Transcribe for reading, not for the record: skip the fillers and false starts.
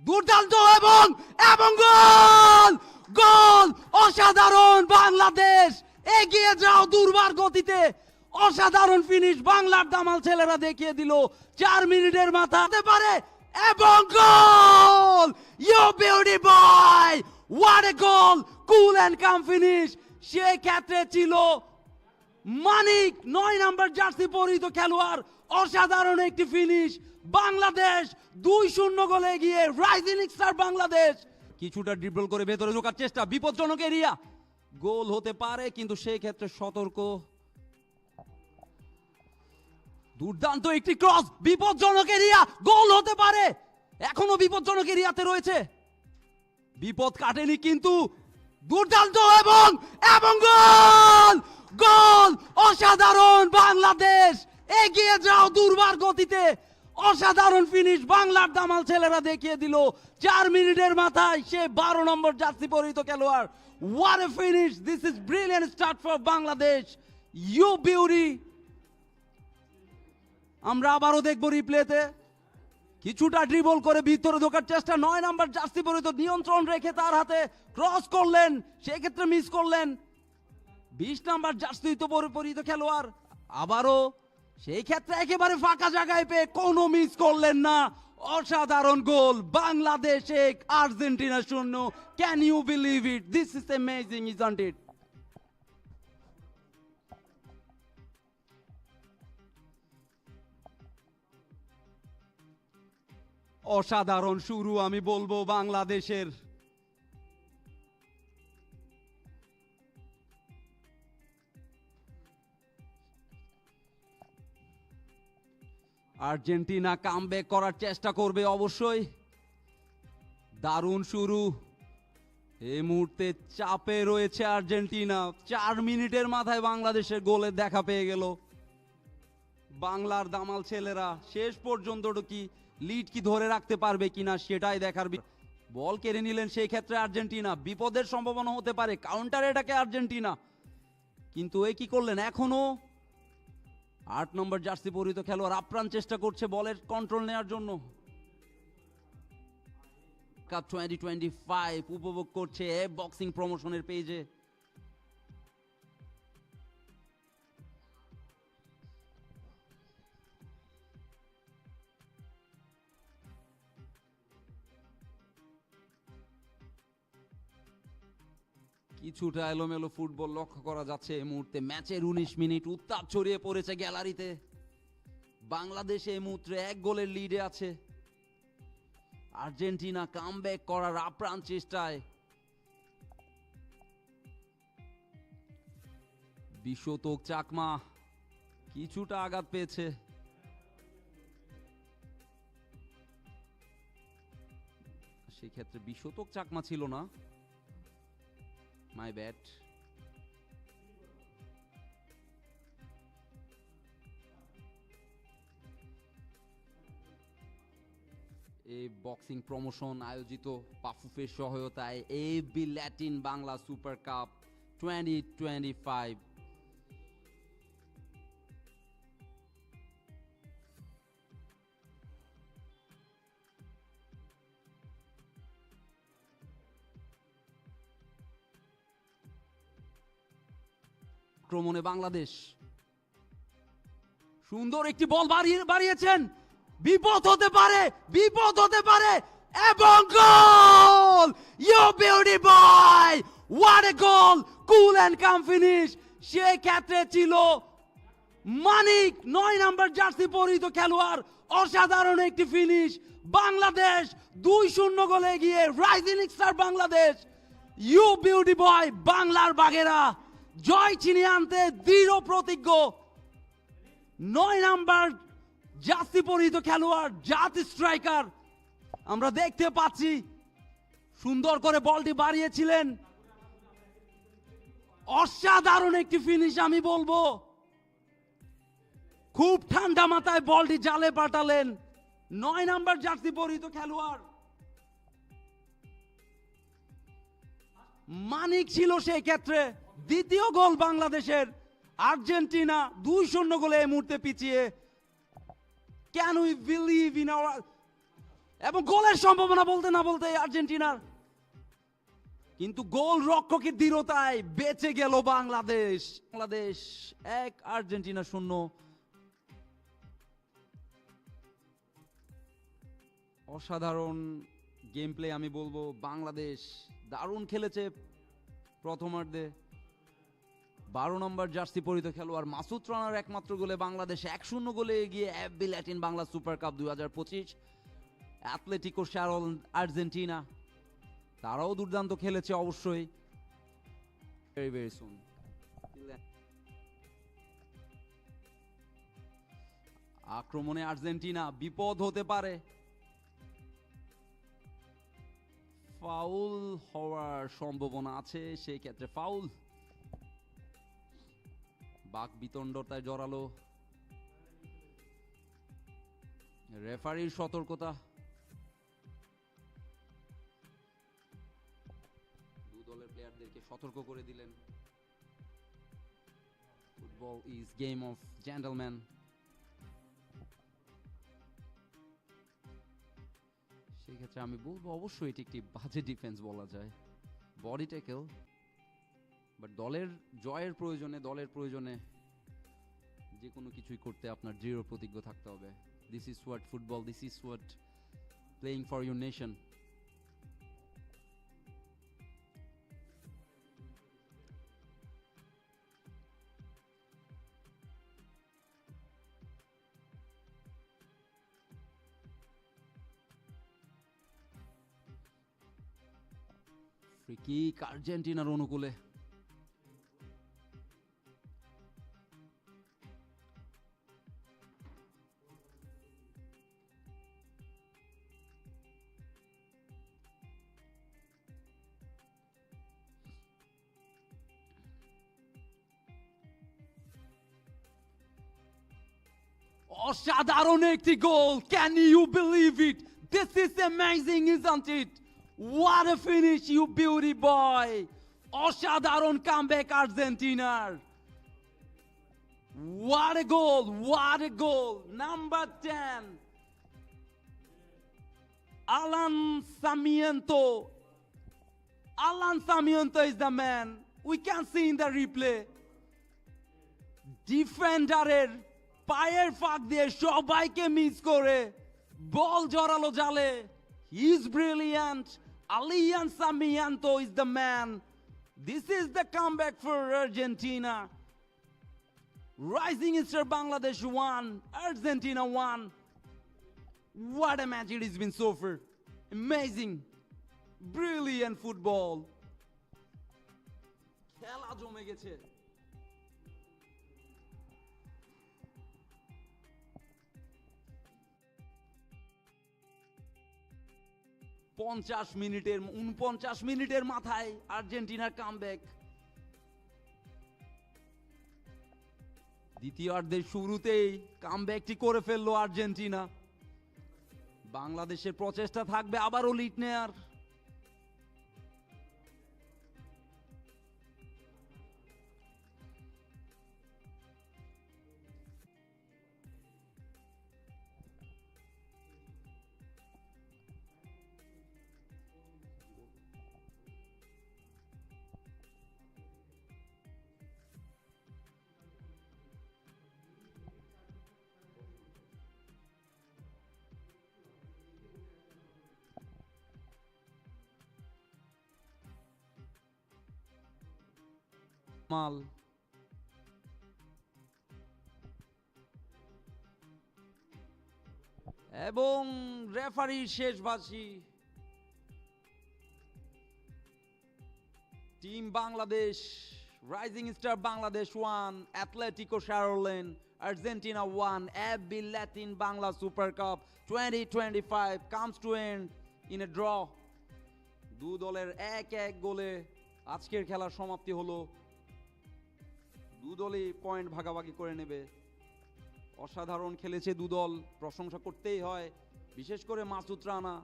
দুর্দান্ত এবং এবং গোল গোল অসাধারণ বাংলাদেশ এগিয়ে যাও দুর্বার গতিতে অসাধারণ ফিনিশ বাংলার দামাল ছেলেরা দেখিয়ে দিল 4 মিনিটের মাথা হতে পারে এবং goal you beauty boy what a goal cool and calm finish সেই ক্ষেত্রে ছিল মানিক 9 নম্বর জার্সি পরিহিত খেলোয়াড় অসাধারণ একটি ফিনিশ বাংলাদেশ 2-0 গোলে এগিয়ে রাইজিং স্টার বাংলাদেশ কিছুটা ড্রিবল করে ভেতরে ঢোকার চেষ্টা বিপজ্জনক এরিয়া গোল হতে পারে কিন্তু সেই ক্ষেত্রে সতর্ক দুর্দান্ত একটি ক্রস বিপজ্জনক এরিয়া গোল হতে পারে এখনো বিপজ্জনক এরিয়াতে রয়েছে বিপদ কাটেনি কিন্তু দুর্দান্ত এবং এবং গোল গোল অসাধারণ বাংলাদেশ এগিয়ে যাও দুর্বার গতিতে অসাধারণ ফিনিশ বাংলার দামাল ছেলেরা দেখিয়ে দিল 4 মিনিটের মাথায় সে 12 নম্বর জার্সি পরিহিত খেলোয়াড় what a finish this is brilliant start for Bangladesh you beauty আমরা আবারও দেখব রিপ্লেতে কিছুটা ড্রিবল করে ভিতরে ঢোকার চেষ্টা 9 নম্বর জার্সি পরিহিত নিয়ন্ত্রণ রেখে তার হাতে ক্রস করলেন সেই ক্ষেত্রে মিস করলেন 20 নম্বর জার্সি পরিহিত খেলোয়াড় আবারও সেই ক্ষেত্রে একেবারে ফাঁকা জায়গায় পেয়ে কোনো মিস করলেন না অসাধারণ goal Bangladesh 1 Argentina 0 can you believe it this is amazing isn't it অসাধারণ শুরু আমি বলবো বাংলাদেশের আর্জেন্টিনা কামব্যাক করার চেষ্টা করবে অবশ্যই দারুণ শুরু এই মুহূর্তে চাপে রয়েছে আর্জেন্টিনা 4 মিনিটের মাথায় বাংলাদেশের গোলের দেখা পেয়ে গেল বাংলার দামাল ছেলেরা শেষ পর্যন্ত কি লিড কি ধরে রাখতে পারবে কিনা সেটাই দেখার বল কেড়ে নিলেন সেই ক্ষেত্রে আর্জেন্টিনা বিপদের সম্ভাবনা হতে পারে কাউন্টার এটাকে আর্জেন্টিনা কিন্তু এই কি করলেন এখনো 8 নম্বর জার্সি পরিহিত খেলোয়াড় আপ্রাণ চেষ্টা করছে বলের কন্ট্রোল নেওয়ার জন্য কাপ 2025 উপভোগ করছে বক্সিং প্রমোশনের পেজে কিছুটা এলোমেলো ফুটবল লক্ষ্য করা যাচ্ছে এই মুহূর্তে ম্যাচের 19 মিনিট উত্তাপ ছড়িয়ে পড়েছে গ্যালারিতে বাংলাদেশ এই মুহূর্তে 1 গোলের লিডে আছে আর্জেন্টিনা কামব্যাক করার আপ্রাণ চেষ্টায় বিশ্বতক চাকমা কিছুটা আঘাত পেয়েছে সেই ক্ষেত্রে বিশ্বতক চাকমা ছিল না My bad. এই বক্সিং প্রমোশন আয়োজিত পাফুফের সহায়তায় AB Latin Bangla super cup 2025 আক্রমণে বাংলাদেশ সুন্দর একটি বল বাড়িয়েছেন বিপদ হতে পারে এবং goal you beauty boy what a goal cool and calm finish সেই ক্ষেত্রে ছিল মানিক 9 নম্বর জার্সি পরিহিত খেলোয়াড় অসাধারণ একটি ফিনিশ বাংলাদেশ 2-0 গোলে এগিয়ে rising star Bangladesh you beauty boy বাংলার বাগেরা জয় ছিনিয়ে আনতে দৃঢ় প্রতিজ্ঞ 9 নম্বর জার্সি পরিহিত খেলোয়াড় জাত স্ট্রাইকার আমরা দেখতে পাচ্ছি সুন্দর করে বলটি বাড়িয়েছিলেন অসাধারণ একটি ফিনিশ আমি বলবো খুব ঠান্ডা মাথায় বলটি জালে পাঠালেন 9 নম্বর জার্সি পরিহিত খেলোয়াড় মানিক ছিল সেই ক্ষেত্রে দ্বিতীয় গোল বাংলাদেশের আর্জেন্টিনা 2-0 গোলে এই মুহূর্তে পিছিয়ে can we believe in our এবং গোলের সম্ভাবনা বলতে না বলতে আর্জেন্টিনার, কিন্তু গোল রক্ষকের দৃঢ়তায় বেঁচে গেল বাংলাদেশ। বাংলাদেশ 1, আর্জেন্টিনা 0। অসাধারণ গেম প্লে আমি বলবো। বাংলাদেশ দারুণ খেলেছে প্রথমার্ধে। 12 নম্বর জার্সি পরিহিত খেলোয়াড় মাসুদ রানার একমাত্র গোলে বাংলাদেশ 1-0 গোলে এগিয়ে FB Latin Bangla super cup 2025। Atletico শারল আর্জেন্টিনা তারাও দুর্দান্ত খেলেছে অবশ্যই। Very very soon. আক্রমণে আর্জেন্টিনা, বিপদ হতে পারে। ফাউল হওয়ার সম্ভাবনা আছে, সেই ক্ষেত্রে ফাউল। বাক বিতণ্ডতায় জড়ালো, রেফারির সতর্কতা। দু দলের প্লেয়ারদেরকে সতর্ক করে দিলেন। Football is game of gentleman. সেই ক্ষেত্রে আমি বলবো অবশ্যই এটি একটি বাজে ডিফেন্স বলা যায়, বডি ট্যাকেল। বাট দলের জয়ের প্রয়োজনে, দলের প্রয়োজনে যে কোনো কিছুই করতে আপনার দৃঢ় প্রতিজ্ঞ থাকতে হবে। This is what football, this is what playing for your nation. Free kick আর্জেন্টিনার অনুকূলে। অসাধারণ একটি goal, can you believe it? This is amazing, isn't it? What a finish, you beauty boy! অসাধারণ কামব্যাক আর্জেন্টিনার। What a goal, what a goal! Number 10, Alan Sarmiento. Alan Sarmiento is the man. We can see in the replay. ডিফেন্ডারের পায়ের ফাঁক দিয়ে সবাইকে miss করে বল জড়ালো জালে। He is brilliant. Alan Sarmiento is the man. This is the comeback for Argentina. Rising Star Bangladesh 1, Argentina 1. What a match it has been so far. Amazing. Brilliant football. খেলা জমে গেছে। মিনিটের 49 মিনিটের মাথায় আর্জেন্টিনার কামব্যাক। দ্বিতীয়ার্ধের শুরুতেই কামব্যাকটি করে ফেললো আর্জেন্টিনা। বাংলাদেশের প্রচেষ্টা থাকবে আবারও লিড নেয়ার। মাল এবং রেফারির শেষ বাঁশি। Team Bangladesh, rising star Bangladesh 1, Atletico শারলেন Argentina 1, FB Latin Bangla super cup 2025 comes to end in a draw. দু দলের 1-1 গোলে আজকের খেলার সমাপ্তি হলো। দু দলই পয়েন্ট ভাগাভাগি করে নেবে। অসাধারণ খেলেছে দু দল, প্রশংসা করতেই হয়, বিশেষ করে মাসুদ রানা।